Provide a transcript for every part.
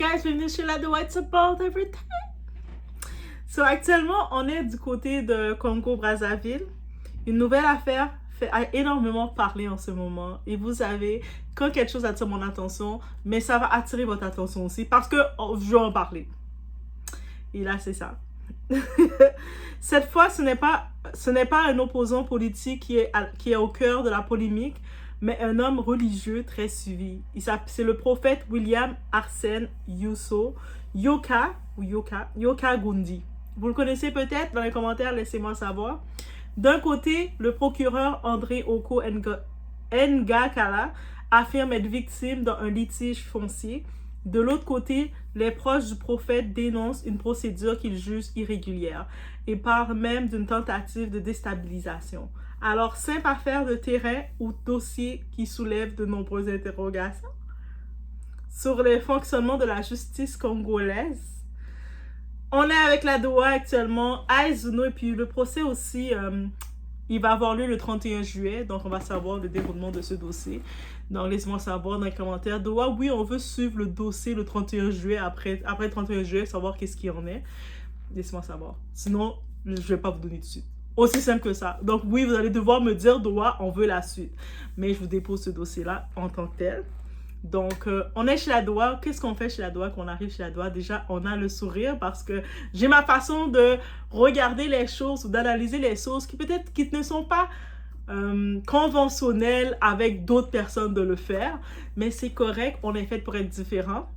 Guys, bienvenue chez la Doa, it's about everything. So, actuellement, on est du côté de Congo-Brazzaville. Une nouvelle affaire a énormément parlé en ce moment. Et vous savez, quand quelque chose attire mon attention, mais ça va attirer votre attention aussi parce que je vais en parler. Et là, c'est ça. Cette fois, ce n'est pas un opposant politique qui est au cœur de la polémique, mais un homme religieux très suivi. C'est le prophète William Arsène Yoka Gundi. Vous le connaissez peut-être, dans les commentaires, laissez-moi savoir. D'un côté, le procureur André Oko Ngakala affirme être victime d'un litige foncier. De l'autre côté, les proches du prophète dénoncent une procédure qu'ils jugent irrégulière et parlent même d'une tentative de déstabilisation. Alors, simple affaire de terrain ou dossier qui soulève de nombreuses interrogations sur le fonctionnement de la justice congolaise. On est avec la Doa actuellement à Izuno et puis le procès aussi, il va avoir lieu le 31 juillet. Donc, on va savoir le déroulement de ce dossier. Donc, laissez-moi savoir dans les commentaires. Doa, oui, on veut suivre le dossier le 31 juillet. Après le 31 juillet, savoir qu'est-ce qu'il en est. Laissez-moi savoir. Sinon, je ne vais pas vous donner de suite. Aussi simple que ça. Donc, oui, vous allez devoir me dire, Doa, on veut la suite. Mais je vous dépose ce dossier-là en tant que tel. Donc, on est chez la Doa. Qu'est-ce qu'on fait chez la Doa? Qu'on arrive chez la Doa, déjà, on a le sourire parce que j'ai ma façon de regarder les choses ou d'analyser les choses qui peut-être qui ne sont pas conventionnelles avec d'autres personnes de le faire. Mais c'est correct, on est fait pour être différent.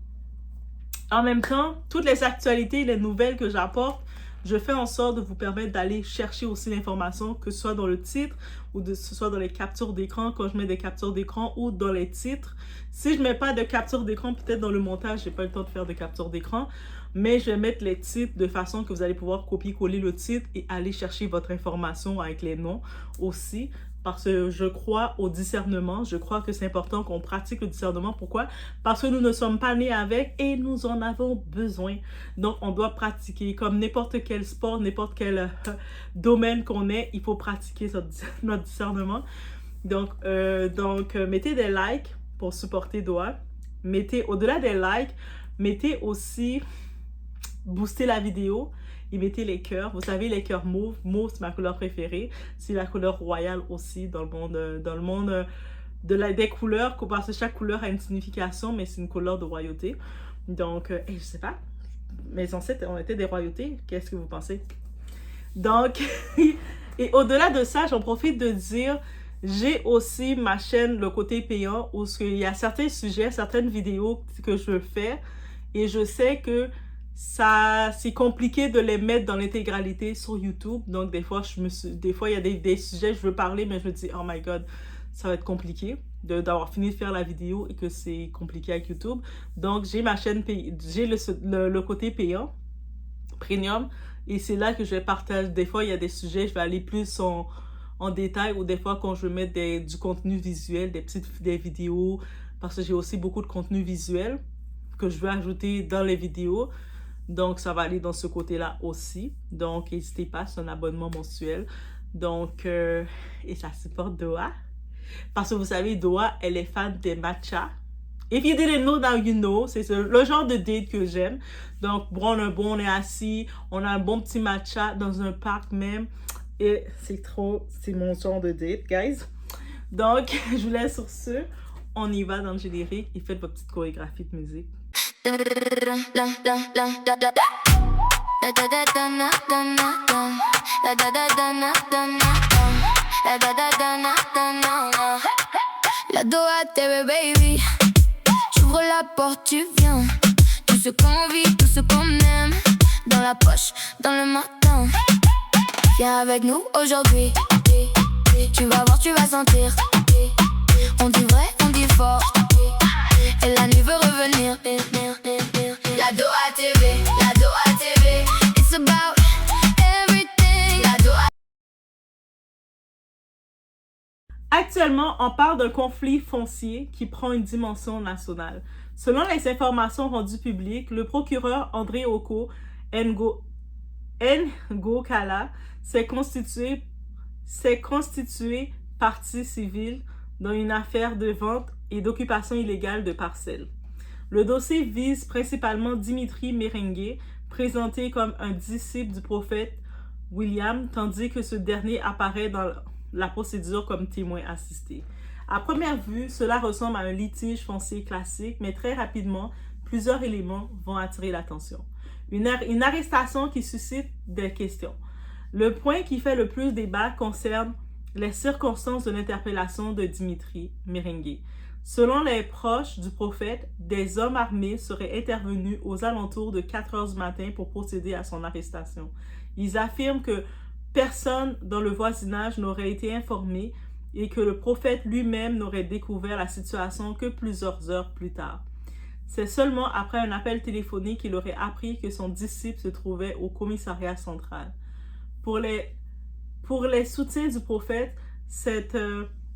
En même temps, toutes les actualités, les nouvelles que j'apporte, je fais en sorte de vous permettre d'aller chercher aussi l'information, que ce soit dans le titre ou que ce soit dans les captures d'écran, quand je mets des captures d'écran ou dans les titres. Si je ne mets pas de capture d'écran, peut-être dans le montage, je n'ai pas le temps de faire de capture d'écran, mais je vais mettre les titres de façon que vous allez pouvoir copier-coller le titre et aller chercher votre information avec les noms aussi. Parce que je crois au discernement. Je crois que c'est important qu'on pratique le discernement. Pourquoi? Parce que nous ne sommes pas nés avec et nous en avons besoin. Donc, on doit pratiquer. Comme n'importe quel sport, n'importe quel domaine qu'on ait, il faut pratiquer notre discernement. Donc, mettez des likes pour supporter Doa. Mettez, au-delà des likes, mettez aussi, booster la vidéo. Et mettez les cœurs. Vous savez, les cœurs mauve. Mauve, c'est ma couleur préférée. C'est la couleur royale aussi dans le monde des couleurs. Parce que chaque couleur a une signification, mais c'est une couleur de royauté. Donc, je sais pas. Mes ancêtres ont été des royautés. Qu'est-ce que vous pensez? Donc, et au-delà de ça, j'en profite de dire, j'ai aussi ma chaîne, le côté payant, où il y a certains sujets, certaines vidéos que je fais. Et je sais que c'est compliqué de les mettre dans l'intégralité sur YouTube. Donc, des fois, il y a des sujets, je veux parler, mais je me dis, oh my God, ça va être compliqué d'avoir fini de faire la vidéo et que c'est compliqué avec YouTube. Donc, j'ai ma chaîne, j'ai le côté payant, premium, et c'est là que je vais partager. Des fois, il y a des sujets, je vais aller plus en détail, ou des fois, quand je vais mettre du contenu visuel, des vidéos, parce que j'ai aussi beaucoup de contenu visuel que je veux ajouter dans les vidéos. Donc, ça va aller dans ce côté-là aussi. Donc, n'hésitez pas, c'est un abonnement mensuel. Donc, et ça supporte Doa. Parce que vous savez, Doa, elle est fan des matchas. If you didn't know, now you know. C'est le genre de date que j'aime. Donc, on est assis, on a un bon petit matcha dans un parc même. Et c'est mon genre de date, guys. Donc, je vous laisse sur ce. On y va dans le générique et faites votre petite chorégraphie de musique. La Doa TV, baby. J'ouvre la porte, tu viens. Tout ce qu'on vit, tout ce qu'on aime. Dans la poche, dans le matin. Viens avec nous aujourd'hui. Tu vas voir, tu vas sentir. On dit vrai, on dit fort. Et la nuit veut revenir. La Doa TV, la Doa TV. It's about everything. La Doa. Actuellement, on parle d'un conflit foncier qui prend une dimension nationale. Selon les informations rendues publiques, le procureur André Oko Ngokala s'est constitué partie civile dans une affaire de vente et d'occupation illégale de parcelles. Le dossier vise principalement Dimitri Merengue, présenté comme un disciple du prophète William, tandis que ce dernier apparaît dans la procédure comme témoin assisté. À première vue, cela ressemble à un litige foncier classique, mais très rapidement, plusieurs éléments vont attirer l'attention. Une arrestation qui suscite des questions. Le point qui fait le plus débat concerne les circonstances de l'interpellation de Dimitri Merengue. Selon les proches du prophète, des hommes armés seraient intervenus aux alentours de 4 heures du matin pour procéder à son arrestation. Ils affirment que personne dans le voisinage n'aurait été informé et que le prophète lui-même n'aurait découvert la situation que plusieurs heures plus tard. C'est seulement après un appel téléphonique qu'il aurait appris que son disciple se trouvait au commissariat central. Pour les soutiens du prophète, cette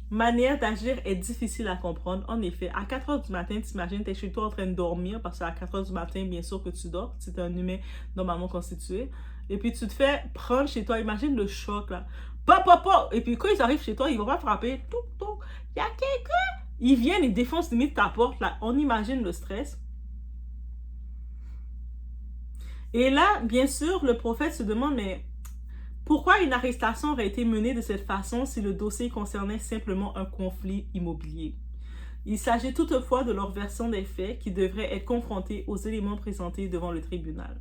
manière d'agir est difficile à comprendre. En effet, à 4 heures du matin, t'imagines, t'es chez toi en train de dormir, parce qu'à 4 heures du matin, bien sûr que tu dors, c'est un humain normalement constitué, et puis tu te fais prendre chez toi, imagine le choc là. Pop, pop, pop. Et puis quand ils arrivent chez toi, ils vont pas frapper. Tout, tout. Il y a quelqu'un. Ils viennent, ils défoncent limite ta porte là. On imagine le stress. Et là, bien sûr, le prophète se demande, mais pourquoi une arrestation aurait été menée de cette façon si le dossier concernait simplement un conflit immobilier? Il s'agit toutefois de leur version des faits qui devrait être confrontée aux éléments présentés devant le tribunal.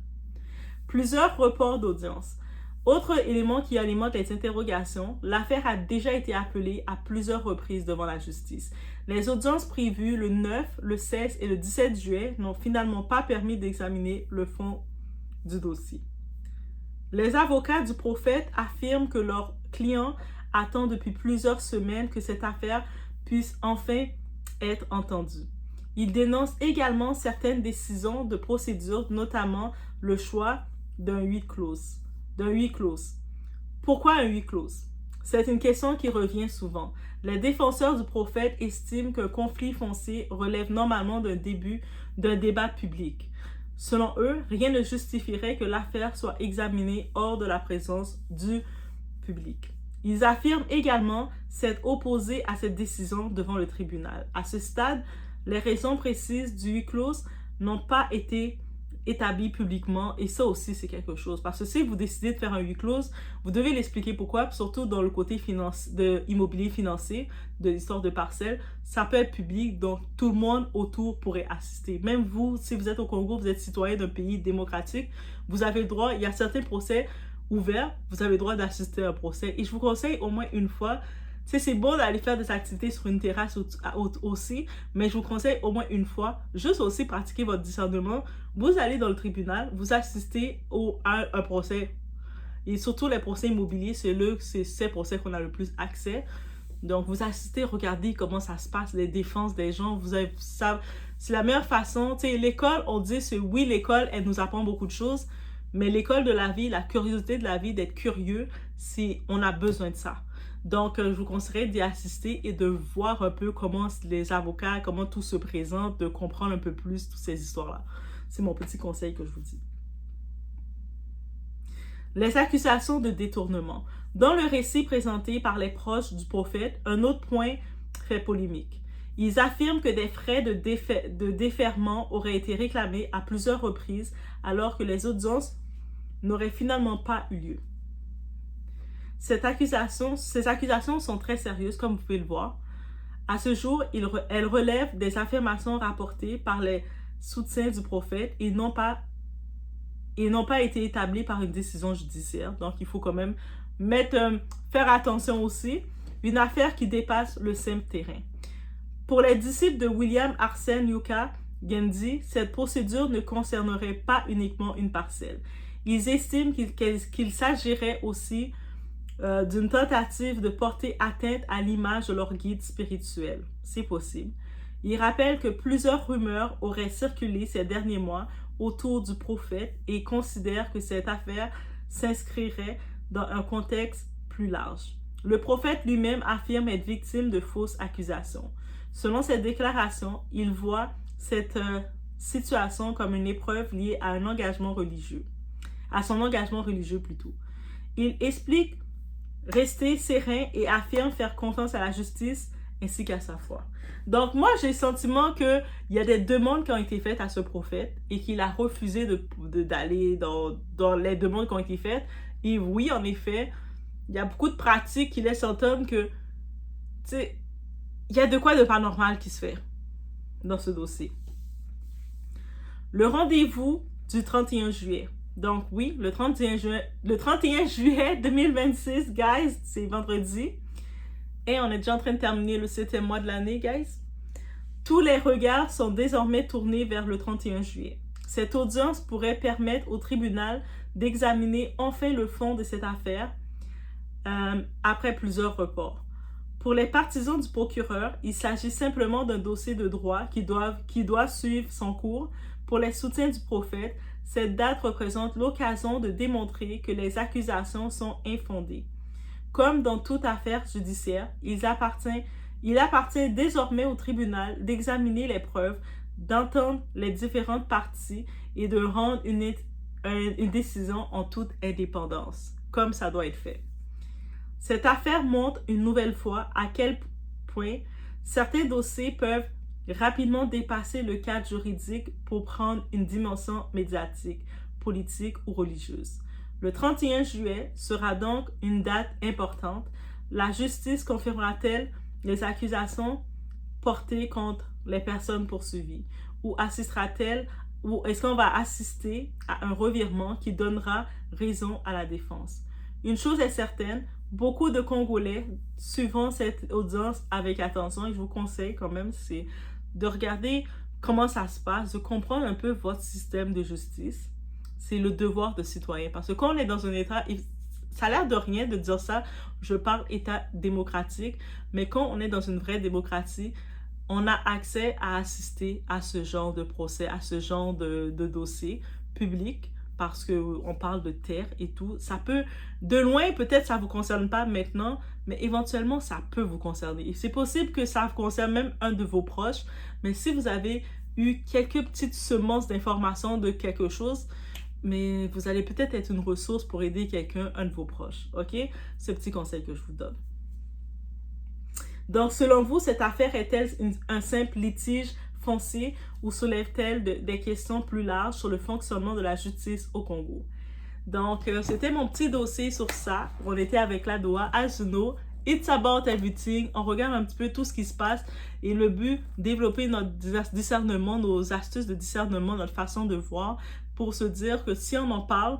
Plusieurs reports d'audience. Autre élément qui alimente les interrogations, l'affaire a déjà été appelée à plusieurs reprises devant la justice. Les audiences prévues le 9, le 16 et le 17 juillet n'ont finalement pas permis d'examiner le fond du dossier. Les avocats du prophète affirment que leur client attend depuis plusieurs semaines que cette affaire puisse enfin être entendue. Ils dénoncent également certaines décisions de procédure, notamment le choix d'un huis clos. Pourquoi un huis clos? C'est une question qui revient souvent. Les défenseurs du prophète estiment qu'un conflit foncier relève normalement d'un débat public. Selon eux, rien ne justifierait que l'affaire soit examinée hors de la présence du public. Ils affirment également s'être opposés à cette décision devant le tribunal. À ce stade, les raisons précises du huis clos n'ont pas été établi publiquement, et ça aussi c'est quelque chose, parce que si vous décidez de faire un huis clos, vous devez l'expliquer pourquoi, surtout dans le côté immobilier financier de l'histoire de parcelles, ça peut être public, donc tout le monde autour pourrait assister. Même vous, si vous êtes au Congo, vous êtes citoyen d'un pays démocratique, vous avez le droit, il y a certains procès ouverts, vous avez le droit d'assister à un procès, et je vous conseille au moins une fois. C'est bon d'aller faire des activités sur une terrasse aussi, mais je vous conseille au moins une fois, juste aussi pratiquer votre discernement. Vous allez dans le tribunal, vous assistez à un procès. Et surtout les procès immobiliers, c'est ces procès qu'on a le plus accès. Donc vous assistez, regardez comment ça se passe, les défenses des gens. C'est la meilleure façon. Tu sais, l'école, on dit, oui, l'école, elle nous apprend beaucoup de choses, mais l'école de la vie, la curiosité de la vie, d'être curieux, on a besoin de ça. Donc, je vous conseillerais d'y assister et de voir un peu comment les avocats, comment tout se présente, de comprendre un peu plus toutes ces histoires-là. C'est mon petit conseil que je vous dis. Les accusations de détournement. Dans le récit présenté par les proches du prophète, un autre point fait polémique. Ils affirment que des frais de déferment auraient été réclamés à plusieurs reprises alors que les audiences n'auraient finalement pas eu lieu. Ces accusations sont très sérieuses, comme vous pouvez le voir. À ce jour, elles relèvent des affirmations rapportées par les soutiens du prophète et n'ont pas été établies par une décision judiciaire. Donc, il faut quand même faire attention aussi. Une affaire qui dépasse le simple terrain. Pour les disciples de William Arsène Yuka Gendi, cette procédure ne concernerait pas uniquement une parcelle. Ils estiment qu'il s'agirait aussi d'une tentative de porter atteinte à l'image de leur guide spirituel. C'est possible. Il rappelle que plusieurs rumeurs auraient circulé ces derniers mois autour du prophète et considère que cette affaire s'inscrirait dans un contexte plus large. Le prophète lui-même affirme être victime de fausses accusations. Selon cette déclaration, il voit cette situation comme une épreuve liée à son engagement religieux plutôt. Il explique rester serein et affirme faire confiance à la justice ainsi qu'à sa foi. Donc moi, j'ai le sentiment qu'il y a des demandes qui ont été faites à ce prophète et qu'il a refusé d'aller dans les demandes qui ont été faites. Et oui, en effet, il y a beaucoup de pratiques qui laissent entendre que, tu sais, il y a de quoi de pas normal qui se fait dans ce dossier. Le rendez-vous du 31 juillet. Donc oui, le 31 juillet 2026, guys, c'est vendredi. Et on est déjà en train de terminer le 7e mois de l'année, guys. Tous les regards sont désormais tournés vers le 31 juillet. Cette audience pourrait permettre au tribunal d'examiner enfin le fond de cette affaire après plusieurs reports. Pour les partisans du procureur, il s'agit simplement d'un dossier de droit qui doit suivre son cours. Pour les soutiens du prophète, cette date représente l'occasion de démontrer que les accusations sont infondées. Comme dans toute affaire judiciaire, il appartient désormais au tribunal d'examiner les preuves, d'entendre les différentes parties et de rendre une décision en toute indépendance, comme ça doit être fait. Cette affaire montre une nouvelle fois à quel point certains dossiers peuvent rapidement dépasser le cadre juridique pour prendre une dimension médiatique, politique ou religieuse. Le 31 juillet sera donc une date importante. La justice confirmera-t-elle les accusations portées contre les personnes poursuivies? Ou assistera-t-elle, ou est-ce qu'on va assister à un revirement qui donnera raison à la défense? Une chose est certaine, beaucoup de Congolais suivant cette audience avec attention, et je vous conseille quand même, c'est de regarder comment ça se passe, de comprendre un peu votre système de justice. C'est le devoir de citoyen. Parce que quand on est dans un État, ça a l'air de rien de dire ça, je parle État démocratique, mais quand on est dans une vraie démocratie, on a accès à assister à ce genre de procès, à ce genre de dossier public, parce qu'on parle de terre et tout. Ça peut, de loin, peut-être ça ne vous concerne pas maintenant, mais éventuellement, ça peut vous concerner. Et c'est possible que ça concerne même un de vos proches, mais si vous avez eu quelques petites semences d'informations de quelque chose, mais vous allez peut-être être une ressource pour aider quelqu'un, un de vos proches, ok? C'est le petit conseil que je vous donne. Donc, selon vous, cette affaire est-elle un simple litige foncier ou soulève-t-elle des questions plus larges sur le fonctionnement de la justice au Congo? Donc, c'était mon petit dossier sur ça. On était avec la Doha, as you know, it's about everything. On regarde un petit peu tout ce qui se passe et le but, développer notre discernement, nos astuces de discernement, notre façon de voir pour se dire que si on en parle,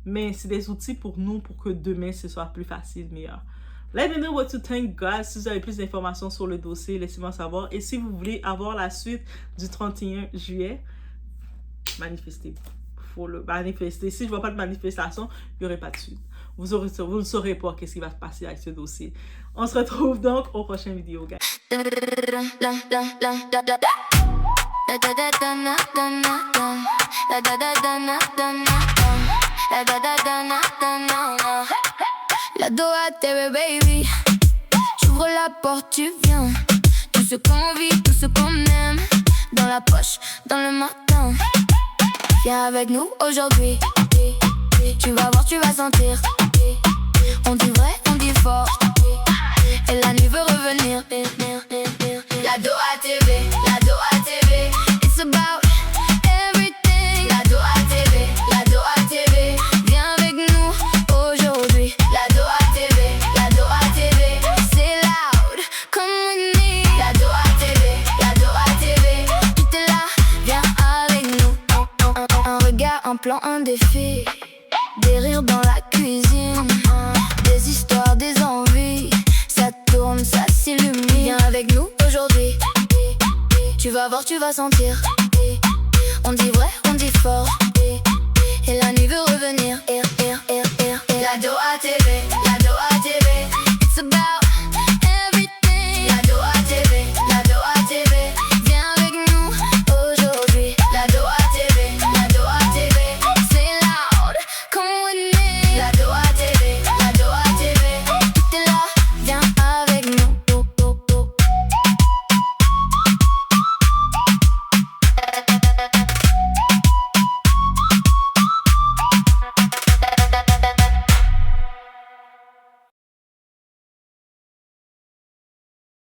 mais c'est des outils pour nous pour que demain, ce soit plus facile, meilleur. Let me know what you think, guys. Si vous avez plus d'informations sur le dossier, laissez-moi savoir. Et si vous voulez avoir la suite du 31 juillet, manifestez. Faut le manifester. Si je ne vois pas de manifestation, il n'y aurait pas de suite. Vous ne saurez pas qu'est-ce qui va se passer avec ce dossier. On se retrouve donc au prochain vidéo, guys. La Doha TV, baby. J'ouvre la porte, tu viens. Tout ce qu'on vit, tout ce qu'on aime. Dans la poche, dans le matin. Viens avec nous aujourd'hui. Tu vas voir, tu vas sentir. On dit vrai, on dit fort. Et la nuit veut revenir. La Doha TV, la Doha TV. It's about everything. La Doha TV, la Doha TV. Viens avec nous aujourd'hui. La Doha TV, la Doha TV. C'est loud, come with me. La Doha TV, la Doha TV. Tout est là, viens avec nous. Un regard, un plan, un défi. Des rires dans la cuisine. Des histoires, des envies. Ça tourne, ça s'illumine. Viens avec nous aujourd'hui. Tu vas voir, tu vas sentir. On dit vrai, on dit fort. Et la nuit veut revenir. La Doha TV, la Doha TV. It's about